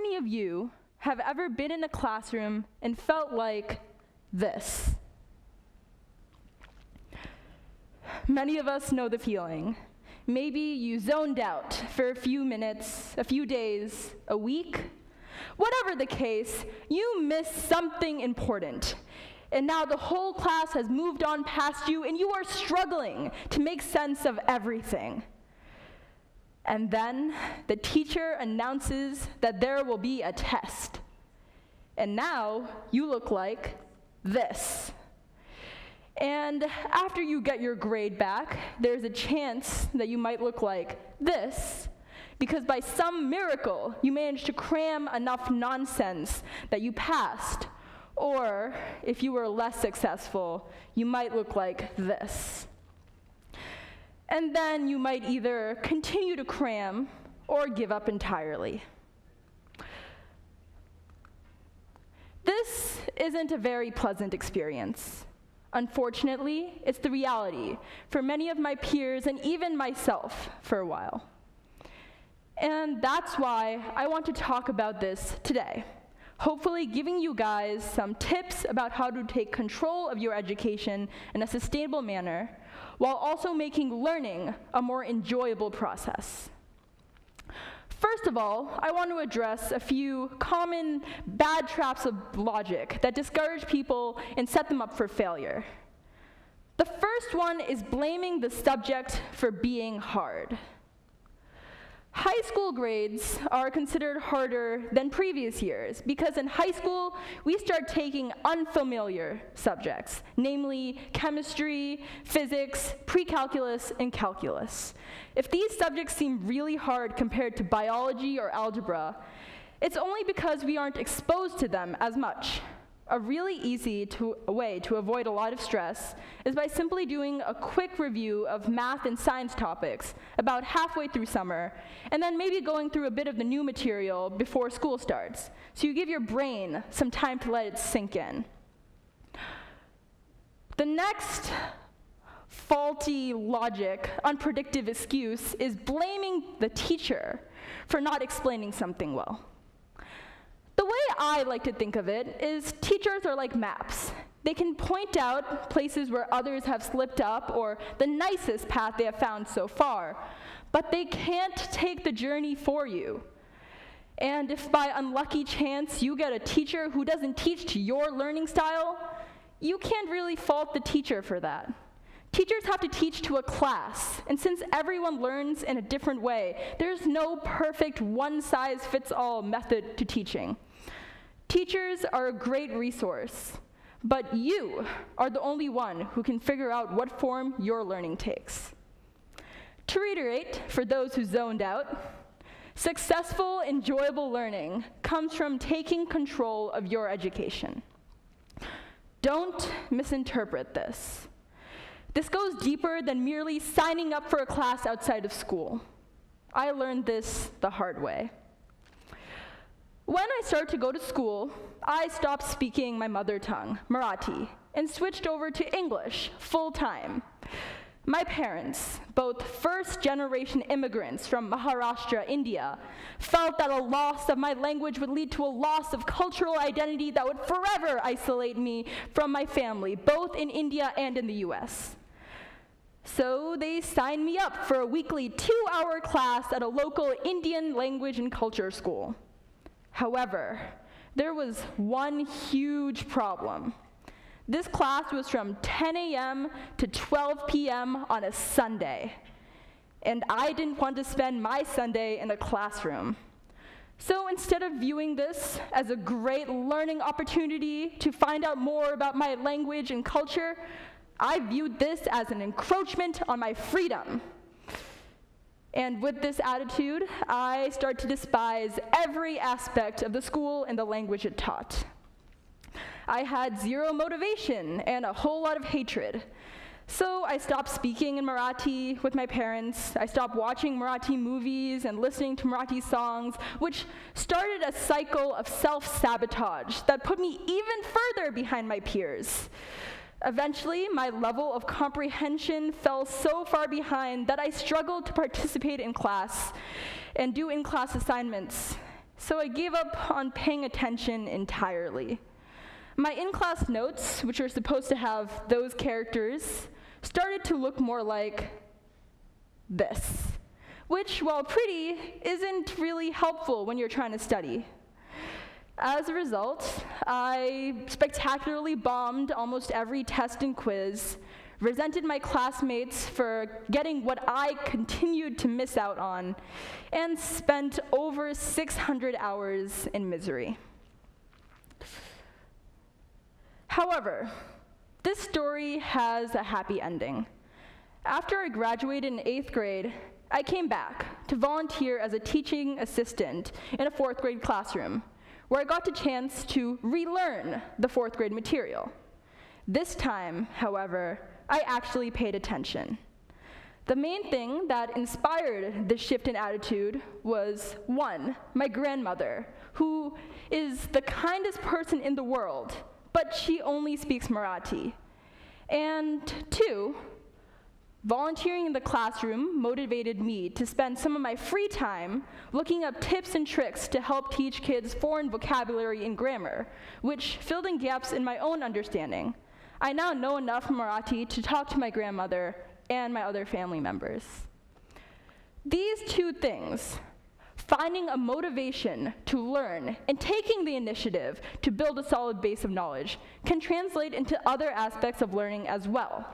many of you have ever been in a classroom and felt like this? Many of us know the feeling. Maybe you zoned out for a few minutes, a few days, a week. Whatever the case, you missed something important. And now the whole class has moved on past you, and you are struggling to make sense of everything. And then the teacher announces that there will be a test. And now you look like this. And after you get your grade back, there's a chance that you might look like this, because by some miracle, you managed to cram enough nonsense that you passed. Or, if you were less successful, you might look like this. And then you might either continue to cram or give up entirely. This isn't a very pleasant experience. Unfortunately, it's the reality for many of my peers and even myself for a while. And that's why I want to talk about this today, hopefully giving you guys some tips about how to take control of your education in a sustainable manner, while also making learning a more enjoyable process. First of all, I want to address a few common bad traps of logic that discourage people and set them up for failure. The first one is blaming the subject for being hard. High school grades are considered harder than previous years because in high school, we start taking unfamiliar subjects, namely chemistry, physics, pre-calculus, and calculus. If these subjects seem really hard compared to biology or algebra, it's only because we aren't exposed to them as much. A really easy way to avoid a lot of stress is by simply doing a quick review of math and science topics about halfway through summer, and then maybe going through a bit of the new material before school starts, so you give your brain some time to let it sink in. The next faulty logic, unpredictable excuse is blaming the teacher for not explaining something well. The way I like to think of it is teachers are like maps. They can point out places where others have slipped up or the nicest path they have found so far, but they can't take the journey for you. And if by unlucky chance you get a teacher who doesn't teach to your learning style, you can't really fault the teacher for that. Teachers have to teach to a class, and since everyone learns in a different way, there's no perfect one-size-fits-all method to teaching. Teachers are a great resource, but you are the only one who can figure out what form your learning takes. To reiterate, for those who zoned out, successful, enjoyable learning comes from taking control of your education. Don't misinterpret this. This goes deeper than merely signing up for a class outside of school. I learned this the hard way. When I started to go to school, I stopped speaking my mother tongue, Marathi, and switched over to English full-time. My parents, both first-generation immigrants from Maharashtra, India, felt that a loss of my language would lead to a loss of cultural identity that would forever isolate me from my family, both in India and in the US. So they signed me up for a weekly 2-hour class at a local Indian language and culture school. However, there was one huge problem. This class was from 10 a.m. to 12 p.m. on a Sunday, and I didn't want to spend my Sunday in a classroom. So instead of viewing this as a great learning opportunity to find out more about my language and culture, I viewed this as an encroachment on my freedom. And with this attitude, I started to despise every aspect of the school and the language it taught. I had zero motivation and a whole lot of hatred. So I stopped speaking in Marathi with my parents. I stopped watching Marathi movies and listening to Marathi songs, which started a cycle of self-sabotage that put me even further behind my peers. Eventually, my level of comprehension fell so far behind that I struggled to participate in class and do in-class assignments. So I gave up on paying attention entirely. My in-class notes, which are supposed to have those characters, started to look more like this, which, while pretty, isn't really helpful when you're trying to study. As a result, I spectacularly bombed almost every test and quiz, resented my classmates for getting what I continued to miss out on, and spent over 600 hours in misery. However, this story has a happy ending. After I graduated in 8th grade, I came back to volunteer as a teaching assistant in a 4th grade classroom, where I got the chance to relearn the 4th grade material. This time, however, I actually paid attention. The main thing that inspired this shift in attitude was, 1, my grandmother, who is the kindest person in the world, but she only speaks Marathi. And 2, volunteering in the classroom motivated me to spend some of my free time looking up tips and tricks to help teach kids foreign vocabulary and grammar, which filled in gaps in my own understanding. I now know enough Marathi to talk to my grandmother and my other family members. These two things, finding a motivation to learn and taking the initiative to build a solid base of knowledge, can translate into other aspects of learning as well.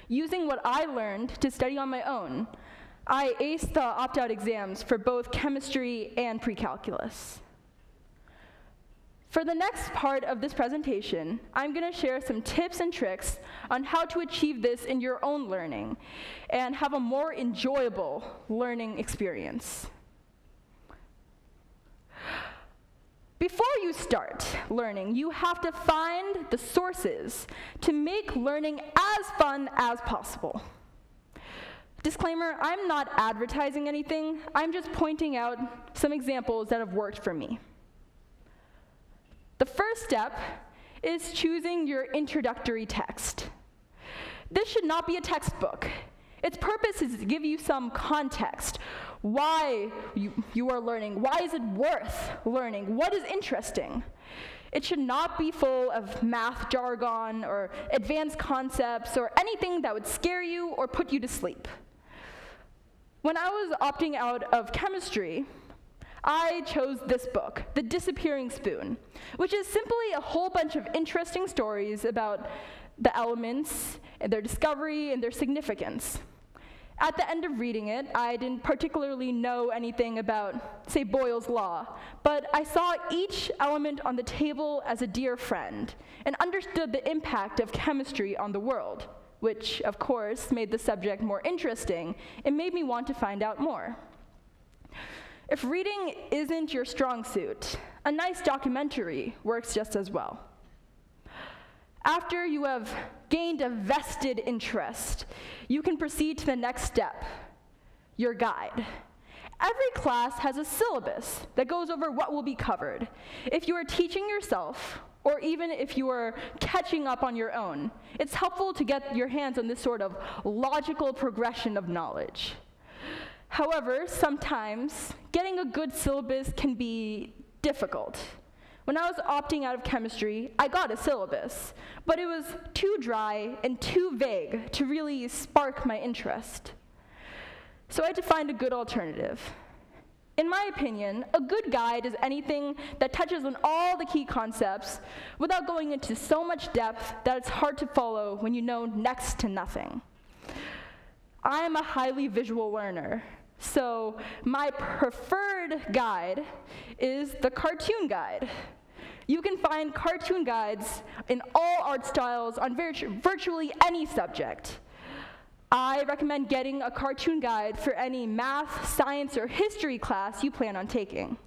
Using what I learned to study on my own, I aced the opt-out exams for both chemistry and pre-calculus. For the next part of this presentation, I'm going to share some tips and tricks on how to achieve this in your own learning and have a more enjoyable learning experience. Before you start learning, you have to find the sources to make learning as fun as possible. Disclaimer, I'm not advertising anything. I'm just pointing out some examples that have worked for me. The first step is choosing your introductory text. This should not be a textbook. Its purpose is to give you some context. Why you are learning? Why is it worth learning? What is interesting? It should not be full of math jargon or advanced concepts or anything that would scare you or put you to sleep. When I was opting out of chemistry, I chose this book, The Disappearing Spoon, which is simply a whole bunch of interesting stories about the elements and their discovery and their significance. At the end of reading it, I didn't particularly know anything about, say, Boyle's Law, but I saw each element on the table as a dear friend and understood the impact of chemistry on the world, which, of course, made the subject more interesting and made me want to find out more. If reading isn't your strong suit, a nice documentary works just as well. After you have gained a vested interest, you can proceed to the next step, your guide. Every class has a syllabus that goes over what will be covered. If you are teaching yourself, or even if you are catching up on your own, it's helpful to get your hands on this sort of logical progression of knowledge. However, sometimes getting a good syllabus can be difficult. When I was opting out of chemistry, I got a syllabus, but it was too dry and too vague to really spark my interest. So I had to find a good alternative. In my opinion, a good guide is anything that touches on all the key concepts without going into so much depth that it's hard to follow when you know next to nothing. I am a highly visual learner, so my preferred guide is the cartoon guide. You can find cartoon guides in all art styles on virtually any subject. I recommend getting a cartoon guide for any math, science, or history class you plan on taking.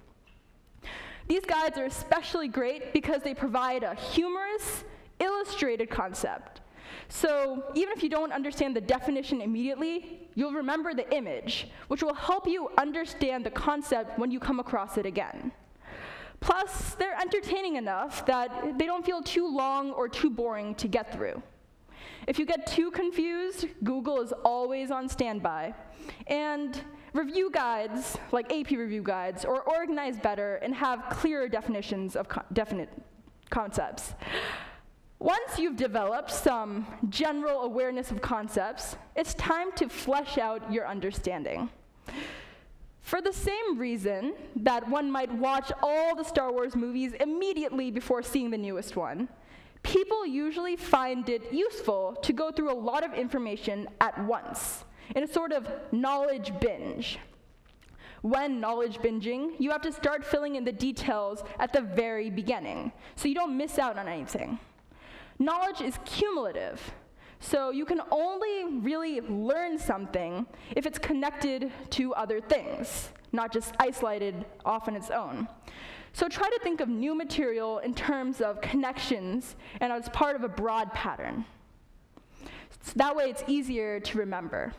These guides are especially great because they provide a humorous, illustrated concept. So even if you don't understand the definition immediately, you'll remember the image, which will help you understand the concept when you come across it again. Plus, they're entertaining enough that they don't feel too long or too boring to get through. If you get too confused, Google is always on standby. And review guides, like AP review guides, or organize better and have clearer definitions of definite concepts. Once you've developed some general awareness of concepts, it's time to flesh out your understanding. For the same reason that one might watch all the Star Wars movies immediately before seeing the newest one, people usually find it useful to go through a lot of information at once, in a sort of knowledge binge. When knowledge binging, you have to start filling in the details at the very beginning, so you don't miss out on anything. Knowledge is cumulative, so you can only really learn something if it's connected to other things, not just isolated off on its own. So try to think of new material in terms of connections and as part of a broad pattern. So that way it's easier to remember.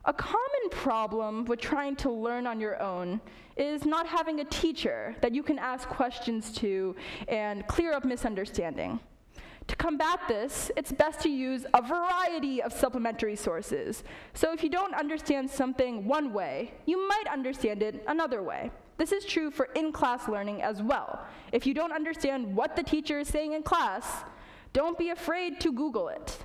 A common problem with trying to learn on your own is not having a teacher that you can ask questions to and clear up misunderstanding. To combat this, it's best to use a variety of supplementary sources. So if you don't understand something one way, you might understand it another way. This is true for in-class learning as well. If you don't understand what the teacher is saying in class, don't be afraid to Google it.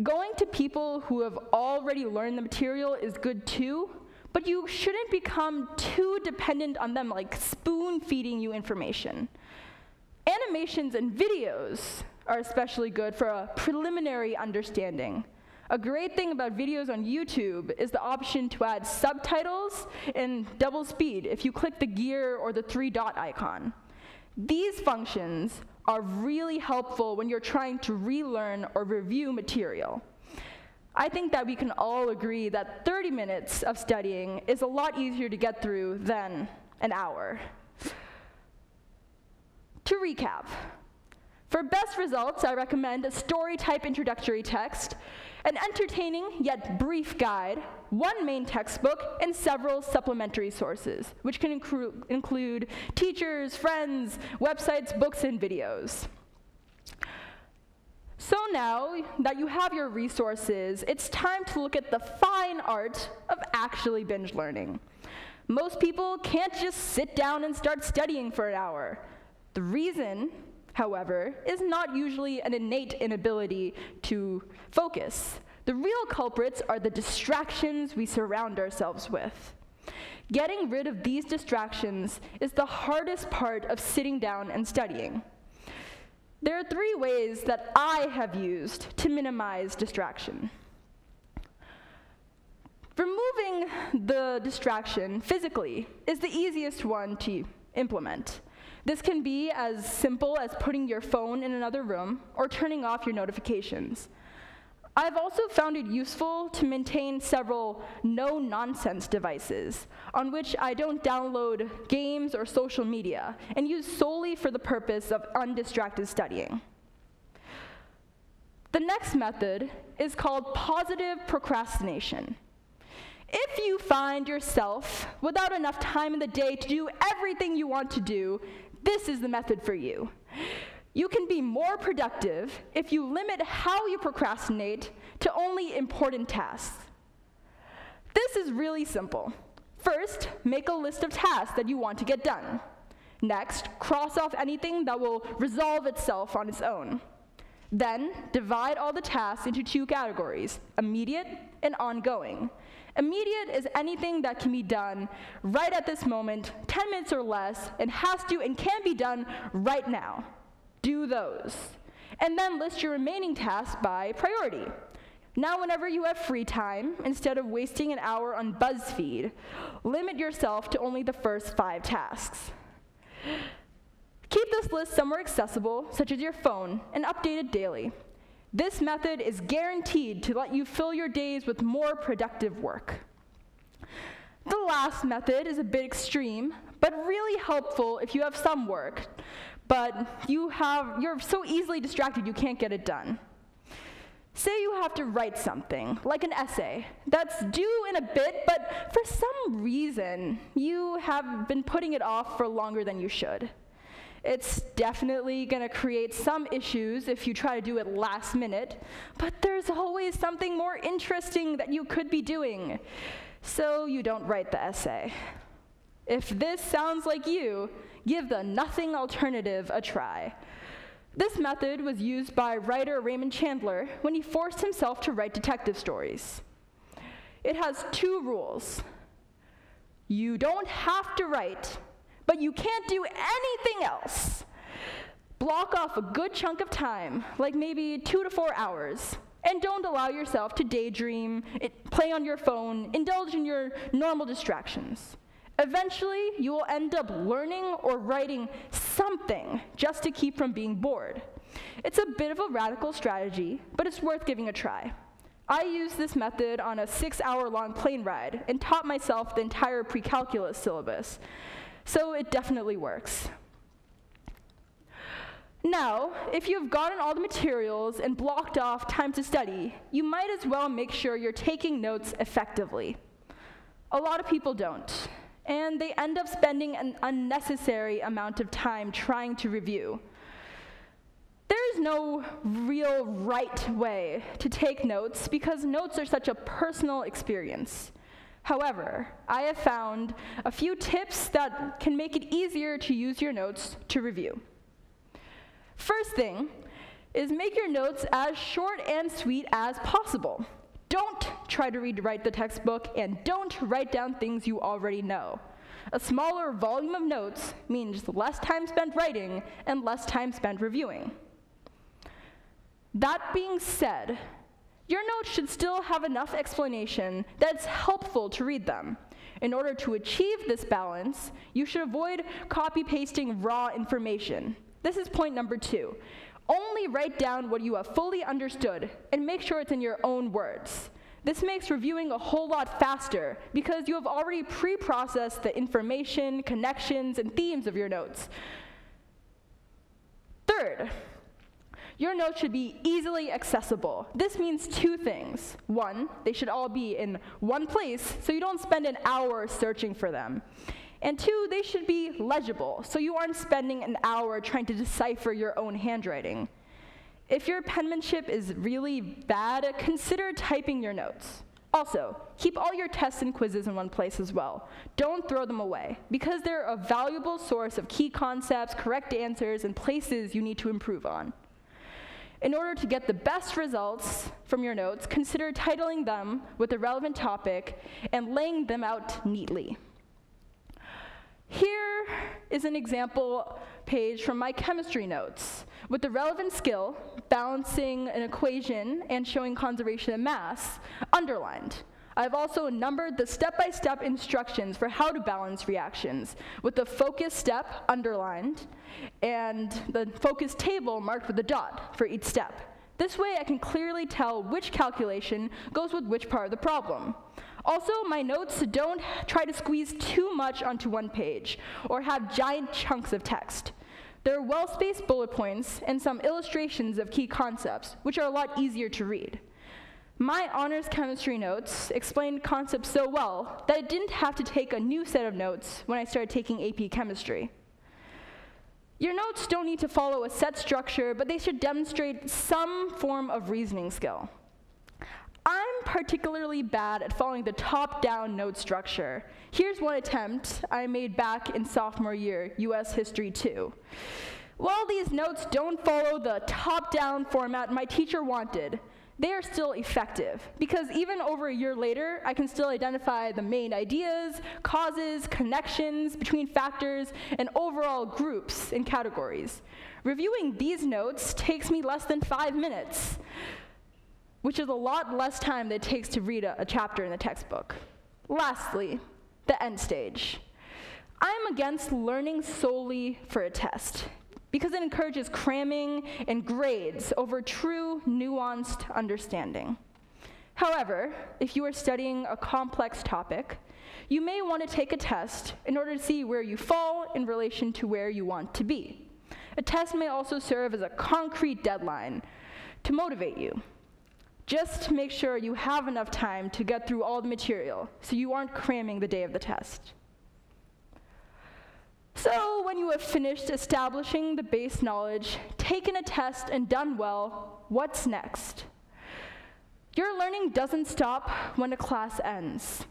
Going to people who have already learned the material is good too, but you shouldn't become too dependent on them, like spoon-feeding you information. Animations and videos are especially good for a preliminary understanding. A great thing about videos on YouTube is the option to add subtitles in double speed if you click the gear or the 3-dot icon. These functions are really helpful when you're trying to relearn or review material. I think that we can all agree that 30 minutes of studying is a lot easier to get through than an hour. To recap, for best results, I recommend a story-type introductory text, an entertaining yet brief guide, one main textbook, and several supplementary sources, which can include teachers, friends, websites, books, and videos. So now that you have your resources, it's time to look at the fine art of actually binge learning. Most people can't just sit down and start studying for an hour. The reason, however, is not usually an innate inability to focus. The real culprits are the distractions we surround ourselves with. Getting rid of these distractions is the hardest part of sitting down and studying. There are 3 ways that I have used to minimize distraction. Removing the distraction physically is the easiest one to implement. This can be as simple as putting your phone in another room or turning off your notifications. I've also found it useful to maintain several no-nonsense devices on which I don't download games or social media and use solely for the purpose of undistracted studying. The next method is called positive procrastination. If you find yourself without enough time in the day to do everything you want to do, this is the method for you. You can be more productive if you limit how you procrastinate to only important tasks. This is really simple. First, make a list of tasks that you want to get done. Next, cross off anything that will resolve itself on its own. Then, divide all the tasks into 2 categories, immediate and ongoing. Immediate is anything that can be done right at this moment, 10 minutes or less, and has to and can be done right now. Do those. And then list your remaining tasks by priority. Now, whenever you have free time, instead of wasting an hour on BuzzFeed, limit yourself to only the first 5 tasks. Keep this list somewhere accessible, such as your phone, and update it daily. This method is guaranteed to let you fill your days with more productive work. The last method is a bit extreme, but really helpful if you have some work, but you're so easily distracted you can't get it done. Say you have to write something, like an essay, that's due in a bit, but for some reason, you have been putting it off for longer than you should. It's definitely going to create some issues if you try to do it last minute, but there's always something more interesting that you could be doing, so you don't write the essay. If this sounds like you, give the nothing alternative a try. This method was used by writer Raymond Chandler when he forced himself to write detective stories. It has 2 rules. You don't have to write, but you can't do anything else. Block off a good chunk of time, like maybe 2 to 4 hours, and don't allow yourself to daydream, play on your phone, indulge in your normal distractions. Eventually, you will end up learning or writing something just to keep from being bored. It's a bit of a radical strategy, but it's worth giving a try. I used this method on a 6-hour-long plane ride and taught myself the entire pre-calculus syllabus, so it definitely works. Now, if you've gotten all the materials and blocked off time to study, you might as well make sure you're taking notes effectively. A lot of people don't, and they end up spending an unnecessary amount of time trying to review. There's no real right way to take notes because notes are such a personal experience. However, I have found a few tips that can make it easier to use your notes to review. First thing is make your notes as short and sweet as possible. Don't try to rewrite the textbook, and don't write down things you already know. A smaller volume of notes means less time spent writing and less time spent reviewing. That being said, your notes should still have enough explanation that it's helpful to read them. In order to achieve this balance, you should avoid copy-pasting raw information. This is point number 2. Only write down what you have fully understood and make sure it's in your own words. This makes reviewing a whole lot faster because you have already pre-processed the information, connections, and themes of your notes. Third, your notes should be easily accessible. This means 2 things. 1, they should all be in one place so you don't spend an hour searching for them. And 2, they should be legible, so you aren't spending an hour trying to decipher your own handwriting. If your penmanship is really bad, consider typing your notes. Also, keep all your tests and quizzes in one place as well. Don't throw them away, because they're a valuable source of key concepts, correct answers, and places you need to improve on. In order to get the best results from your notes, consider titling them with the relevant topic and laying them out neatly. Here is an example page from my chemistry notes with the relevant skill, balancing an equation and showing conservation of mass, underlined. I've also numbered the step-by-step instructions for how to balance reactions with the focus step underlined and the focus table marked with a dot for each step. This way I can clearly tell which calculation goes with which part of the problem. Also, my notes don't try to squeeze too much onto one page or have giant chunks of text. There are well-spaced bullet points and some illustrations of key concepts, which are a lot easier to read. My honors chemistry notes explained concepts so well that I didn't have to take a new set of notes when I started taking AP chemistry. Your notes don't need to follow a set structure, but they should demonstrate some form of reasoning skill. I'm particularly bad at following the top-down note structure. Here's one attempt I made back in sophomore year, US History 2. While these notes don't follow the top-down format my teacher wanted, they are still effective, because even over a year later, I can still identify the main ideas, causes, connections between factors, and overall groups and categories. Reviewing these notes takes me less than 5 minutes, which is a lot less time than it takes to read a chapter in the textbook. Lastly, the end stage. I'm against learning solely for a test, because it encourages cramming and grades over true, nuanced understanding. However, if you are studying a complex topic, you may want to take a test in order to see where you fall in relation to where you want to be. A test may also serve as a concrete deadline to motivate you. Just make sure you have enough time to get through all the material so you aren't cramming the day of the test. So when you have finished establishing the base knowledge, taken a test, and done well, what's next? Your learning doesn't stop when a class ends,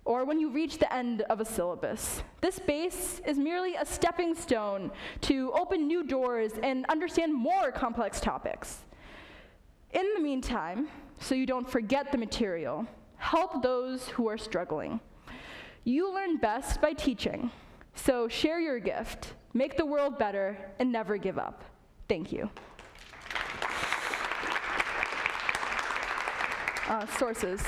or when you reach the end of a syllabus. This base is merely a stepping stone to open new doors and understand more complex topics. In the meantime, so you don't forget the material, help those who are struggling. You learn best by teaching, so share your gift, make the world better, and never give up. Thank you. Sources.